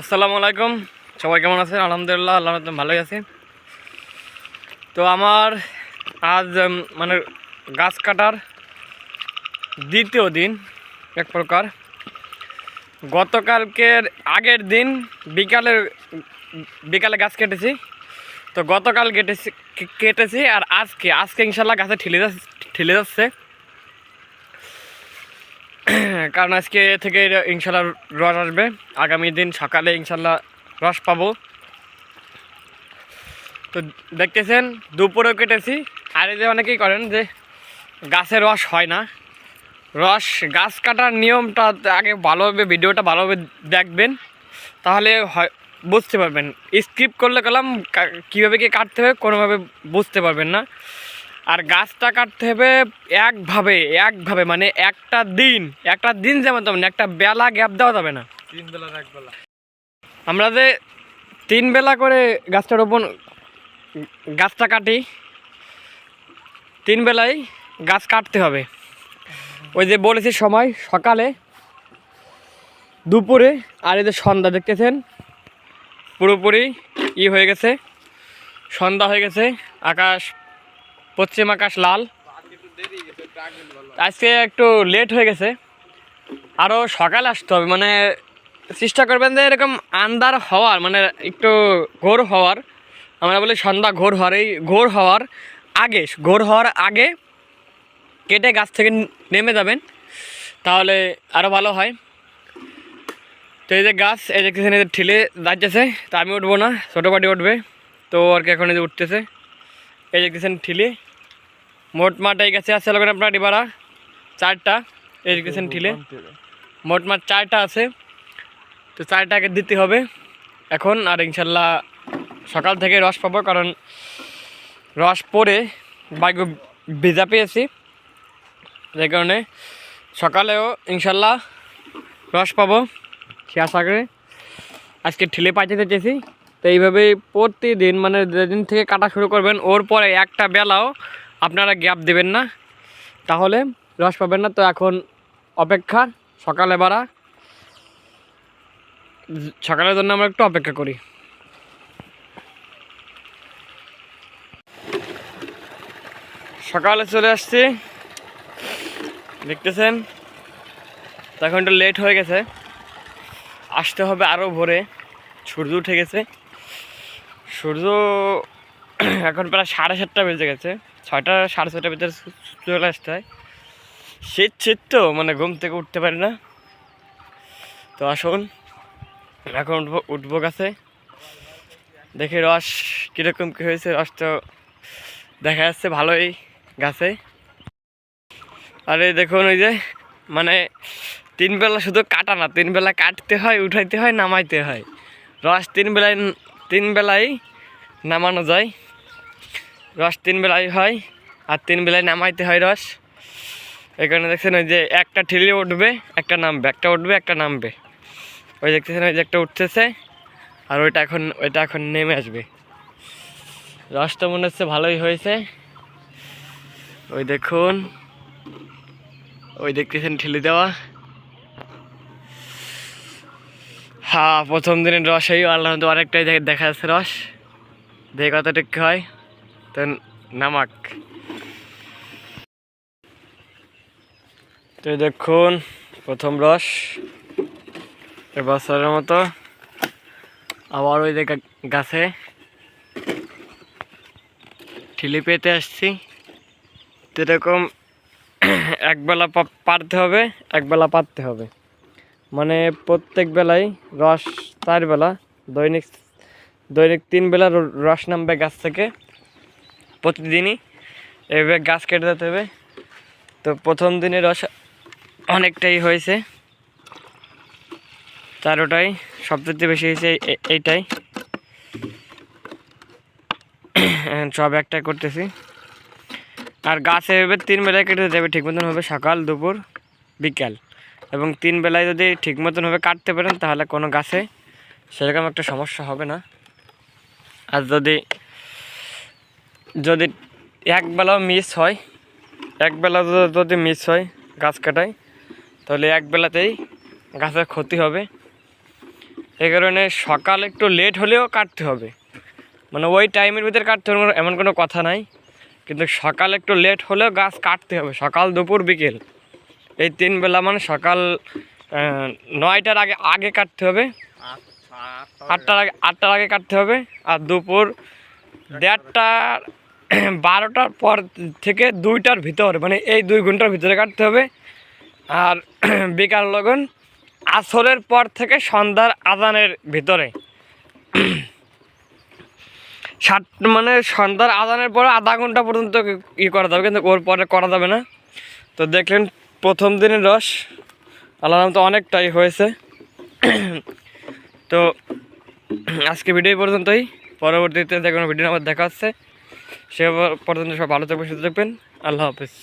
আসসালামু আলাইকুম। সবাই কেমন আছেন? আলহামদুলিল্লাহ, আল্লাহ ভালোই আছে। তো আমার আজ মানে গাছ কাটার দ্বিতীয় দিন এক প্রকার। গতকালকের আগের দিন বিকালে গাছ কেটেছি। তো গতকাল কেটেছি আর আজকে ইনশাল্লাহ গাছে ঠিলে যাচ্ছে। কারণ আজকে থেকে ইনশাল্লাহ রস আসবে। আগামী দিন সকালে ইনশাল্লাহ রস পাবো। তো দেখতেছেন দুপুরেও কেটেছি। আর এই যে অনেকেই করেন যে গাছের রস হয় না। গাছ কাটার নিয়মটা আগে ভালোভাবে ভিডিওটা ভালোভাবে দেখবেন, তাহলে বুঝতে পারবেন। স্কিপ করলে কলাম কীভাবে কি কাটতে হবে কোনোভাবে বুঝতে পারবেন না। আর গাছটা কাটতে হবে একভাবে মানে একটা দিন যেমন তেমন, একটা বেলা গ্যাপ দেওয়া যাবে না। 3 বেলার 1 বেলা আমরা যে 3 বেলা করে গাছটা কাটি, 3 বেলায় গাছ কাটতে হবে। ওই যে বলেছি সময় সকালে, দুপুরে, আর এই যে সন্ধ্যা দেখতেছেন পুরোপুরি হয়ে গেছে, সন্ধ্যা হয়ে গেছে। পশ্চিম আকাশ লাল। আজকে একটু লেট হয়ে গেছে, আরও সকালে আসতে হবে। মানে চেষ্টা করবেন যে এরকম আন্ধার হওয়ার, মানে একটু ঘোর হওয়ার, আমরা বলি সন্ধ্যা ঘোর হওয়ার, এই ঘোর হওয়ার আগে কেটে গাছ থেকে নেমে যাবেন, তাহলে আরও ভালো হয়। তো এই যে গাছ, এই যে কিছু ঠিলে যাচ্ছে। তা আমি উঠবো না, ছোটো পাটি উঠবে। তো আর কি এখন এই যে উঠতেছে, এই যে কিছু ঠিলে মোটমাট এই গেছে আছে লোকের আপনার ডিবারা 4টা। এই যে কিছু ঠিলে মোটমাট 4টা আছে। তো 4টাকে দিতে হবে এখন। আর ইনশাল্লাহ সকাল থেকে রস পাবো, কারণ রস পরে বাইক ভেজা পেয়েছি, যে কারণে সকালেও ইনশাল্লাহ রস পাবো সে আশা করে আজকে ঠিলে পাইতে চেয়েছি। তো এইভাবেই প্রতিদিন, মানে যেদিন থেকে কাটা শুরু করবেন ওর পরে একটা বেলাও আপনারা গ্যাপ দেবেন না, তাহলে রস পাবেন না। তো এখন অপেক্ষা সকালের জন্য আমরা একটু অপেক্ষা করি। সকালে চলে আসছি, দেখতেছেন। তো এখন একটু লেট হয়ে গেছে, আসতে হবে আরও ভোরে। সূর্য উঠে গেছে, সূর্য এখন প্রায় 7:30 বেজে গেছে। 6টা 6:30 ভিতরে চলে আসতে হয়। শীত তো, মানে ঘুম থেকে উঠতে পারি না। তো আসুন এখন উঠবো গাছে, দেখি রস কীরকম কী হয়েছে। রস তো দেখা যাচ্ছে ভালোই গাছে। আর এই দেখুন, ওই যে মানে 3 বেলা শুধু কাটা না, 3 বেলা কাটতে হয়, উঠাইতে হয়, নামাইতে হয়। রস 3 বেলায় নামানো যায়। রস 3 বেলায় হয়, আর 3 বেলায় নামাইতে হয় রস। এখানে দেখছেন ওই যে একটা ঠিলে উঠবে, একটা নামবে, একটা উঠবে, একটা নামবে। ওই দেখতেছেন ওই যে একটা উঠতেছে, আর ওইটা এখন নেমে আসবে। রসটা মনে হচ্ছে ভালোই হয়েছে। ওই দেখুন, ওই দেখতেছেন ঠিলে দেওয়া। হ্যাঁ, প্রথম দিনের রস এই আল্লাহ তো অনেকটাই দেখা যাচ্ছে রস। দেখে কতটুকু হয়, তো নামাক। তো দেখুন প্রথম রস এবছরের মতো। আবার ওই যে গাছে ঠিলি পেতে আসছি। তো এরকম একবেলা পারতে হবে, একবেলা পারতে হবে, মানে প্রত্যেক বেলায় রস 4 বেলা, দৈনিক 3 বেলা রস নামবে গাছ থেকে প্রতিদিনই। এভাবে গাছ কেটে যেতে হবে। তো প্রথম দিনে রস অনেকটাই হয়েছে, 4টাই সবচেয়ে বেশি হয়েছে এইটাই। সব একটাই করতেছি। আর গাছ এভাবে 3 বেলায় কেটে যাবে ঠিক মতন হবে, সকাল, দুপুর, বিকাল। এবং 3 বেলায় যদি ঠিক মতনভাবে কাটতে পারেন, তাহলে কোনো গাছে সেরকম একটা সমস্যা হবে না। আর যদি এক বেলাও মিস হয়, যদি মিস হয় গাছ কাটায়, তাহলে এক বেলাতেই গাছের ক্ষতি হবে। এই কারণে সকাল একটু লেট হলেও কাটতে হবে, মানে ওই টাইমের ভিতরে কাটতে হবে এমন কোনো কথা নাই, কিন্তু সকাল একটু লেট হলেও গাছ কাটতে হবে। সকাল দুপুর বিকেল এই 3 বেলা, মানে সকাল 9টার আগে আগে কাটতে হবে, 8টার আগে কাটতে হবে, আর দুপুর 1:30 12টার পর থেকে 2টার ভিতরে, মানে এই 2 ঘন্টার ভিতরে কাটতে হবে। আর বিকাল লগন আসরের পর থেকে সন্ধ্যার আজানের ভিতরে মানে সন্ধ্যার আজানের পরে আধা ঘন্টা পর্যন্ত করা যাবে, কিন্তু ওর পরে করা যাবে না। তো দেখলেন প্রথম দিনের রস আল্লাহর রহমতে অনেকটাই হয়েছে। তো আজকে ভিডিও পর্যন্তই, পরবর্তীতে যে কোনো ভিডিও আবার দেখা হচ্ছে। সে পর্যন্ত সব ভালো থাকবেন, সুস্থ থাকবেন। আল্লাহ হাফিজ।